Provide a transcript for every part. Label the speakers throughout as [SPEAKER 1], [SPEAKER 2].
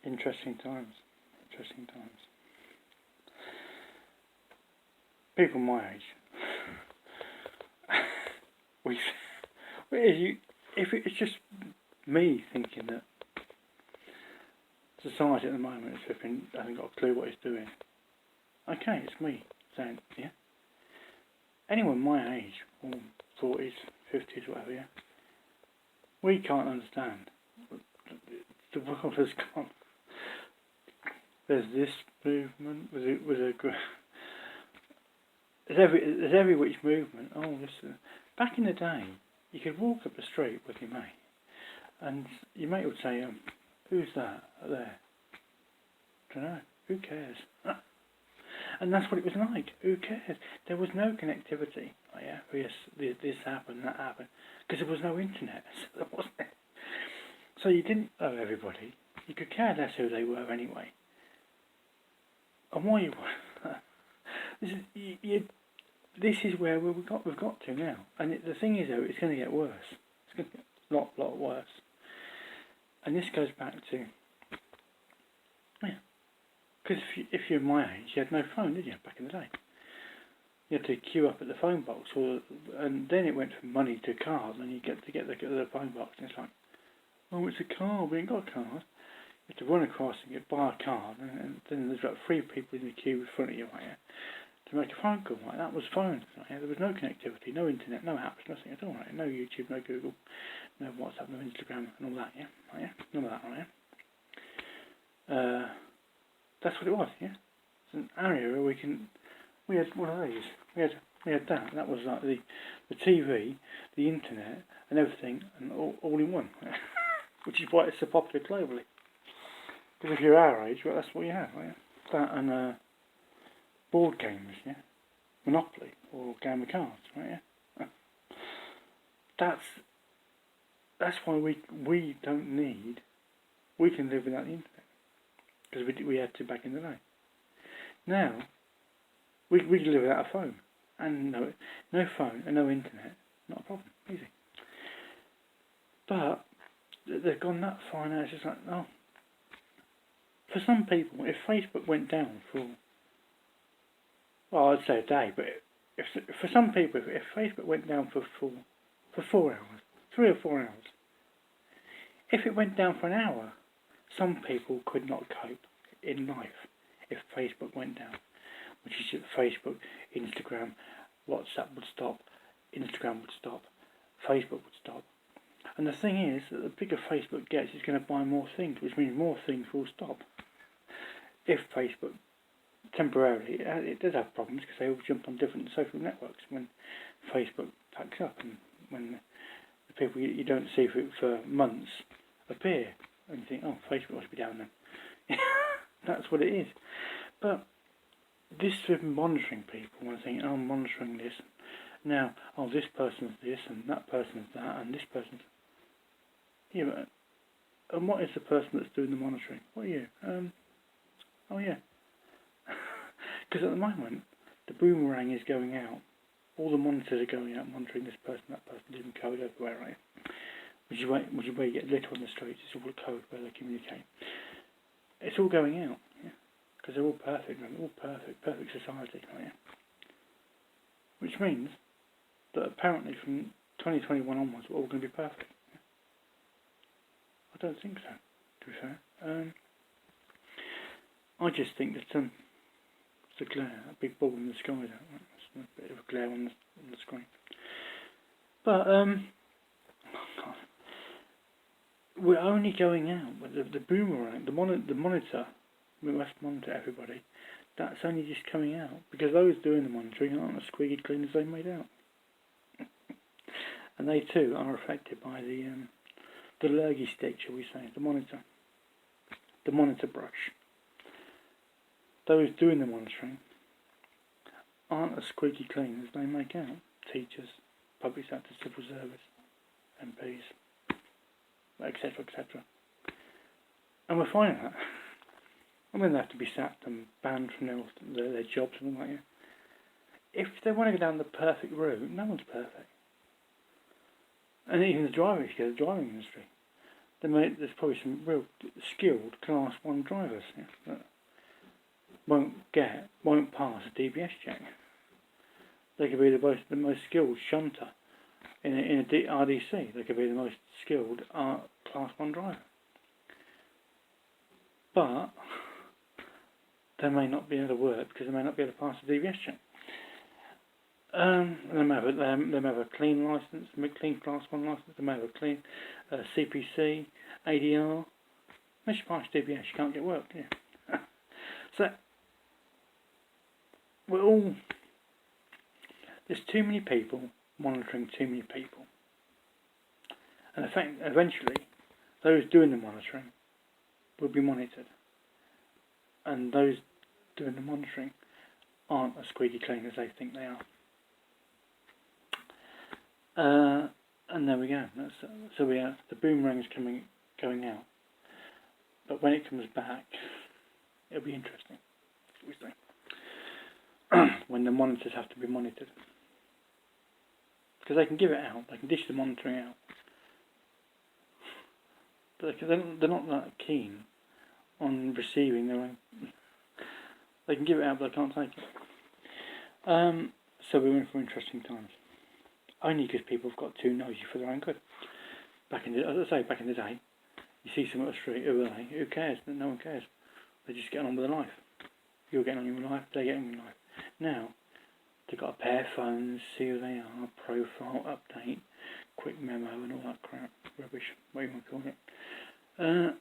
[SPEAKER 1] Interesting times. Interesting times. People my age, if it's just me thinking that society at the moment hasn't got a clue what it's doing. Okay, it's me saying, yeah. Anyone my age, or 40s, 50s, whatever, yeah, we can't understand. The world has gone. There's this movement. There's every which movement. Oh, listen. Back in the day, you could walk up the street with your mate, and your mate would say, "Who's that there?" Don't know. Who cares? And that's what it was like. Who cares? There was no connectivity. Oh yeah, this happened, that happened, because there was no internet. So there wasn't. So you didn't know everybody. You could care less who they were anyway. And why you this is where we've got to now. And the thing is, though, it's going to get worse. It's going to get a lot worse. And this goes back to, yeah, because if you're my age, you had no phone, did you? Back in the day, you had to queue up at the phone box, and then it went from money to card, and you get to get the phone box, and it's like, oh, it's a card. We ain't got a card. You have to run across and buy a card, and then there's about 3 people in the queue in front of you, right, to make a phone call. Right? That was phones. Right? There was no connectivity, no internet, no apps, nothing at all. Right? No YouTube, no Google, no WhatsApp, no Instagram, and all that. Yeah, right? Yeah? None of that. Right? Yeah? That's what it was. Yeah, it's an area where we had one of these. We had that. That was like the TV, the internet, and everything, and all in one. Which is why it's so popular globally. Because if you're our age, well, that's what you have, right? That and board games, yeah? Monopoly, or game of cards, right? Yeah? That's why we don't need, we can live without the internet. Because we had to back in the day. Now, we can live without a phone. And no phone and no internet, not a problem, easy. But they've gone that far now, it's just like, oh. For some people, if Facebook went down for, well, I'd say a day, but for some people, if Facebook went down for 4 hours, 3 or 4 hours, if it went down for an hour, some people could not cope in life if Facebook went down, which is Facebook, Instagram, WhatsApp would stop, Instagram would stop, Facebook would stop. And the thing is that the bigger Facebook gets, it's going to buy more things, which means more things will stop. If Facebook temporarily, it does have problems because they all jump on different social networks when Facebook packs up and when the people you don't see for months appear and you think, oh, Facebook must be down then. That's what it is. But this with monitoring people and thinking, oh, I'm monitoring this. Now, oh, this person's this and that person's that and this person's... Yeah, but, and what is the person that's doing the monitoring? What are you? Oh yeah. Because at the moment, the boomerang is going out. All the monitors are going out monitoring this person, that person, leaving code everywhere, right? Which is where you get lit on the streets. It's all the code where they communicate. It's all going out, yeah. Because they're all perfect, right? All perfect society, right? Yeah? Which means that apparently from 2021 onwards, we're all going to be perfect. Yeah? I don't think so, to be fair. I just think that it's a glare, a big ball in the sky. It's a bit of a glare on the screen. But oh God, we're only going out with the boomerang, the monitor. We must monitor everybody. That's only just coming out because those doing the monitoring aren't as squeaky clean as they made out, and they too are affected by the lurgy stick, shall we say, the monitor brush. Those doing the monitoring aren't as squeaky clean as they make out. Teachers, public sector, civil service, MPs, etc., etc. And we're finding that. I mean, they have to be sacked and banned from their jobs and all that. Yeah. If they want to go down the perfect route, no one's perfect. And even the driving industry, there's probably some real skilled Class 1 drivers that won't pass a DBS check. They could be the most skilled shunter in a RDC. They could be the most skilled Class 1 driver. But they may not be able to work because they may not be able to pass a DBS check. They may have a clean license, clean Class 1 license. They may have a clean CPC, ADR. Unless you pass DBS, you can't get work, can you? So there's too many people monitoring too many people, and eventually those doing the monitoring will be monitored, and those doing the monitoring aren't as squeaky clean as they think they are. And there we go. So we have the boomerang's going out, but when it comes back, it'll be interesting, shall we say, when the monitors have to be monitored. Because they can give it out, they can dish the monitoring out, but they're not that keen on receiving their own. They can give it out, but they can't take it. So we're in for interesting times. Only because people have got too nosy for their own good. Back in the day, you see someone on the street, who cares? No one cares. They're just getting on with their life. You're getting on with your life, they're getting on with their life. Now, they've got a pair of phones, see who they are, profile, update, quick memo and all that crap, rubbish, what you want to call it.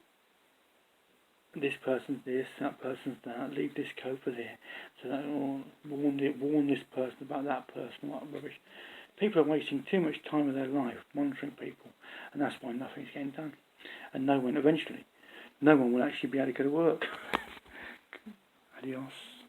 [SPEAKER 1] This person's this, that person's that, leave this code for there, so that warn this person about that person, what rubbish. People are wasting too much time of their life monitoring people, and that's why nothing's getting done. And eventually, no one will actually be able to go to work. Adios.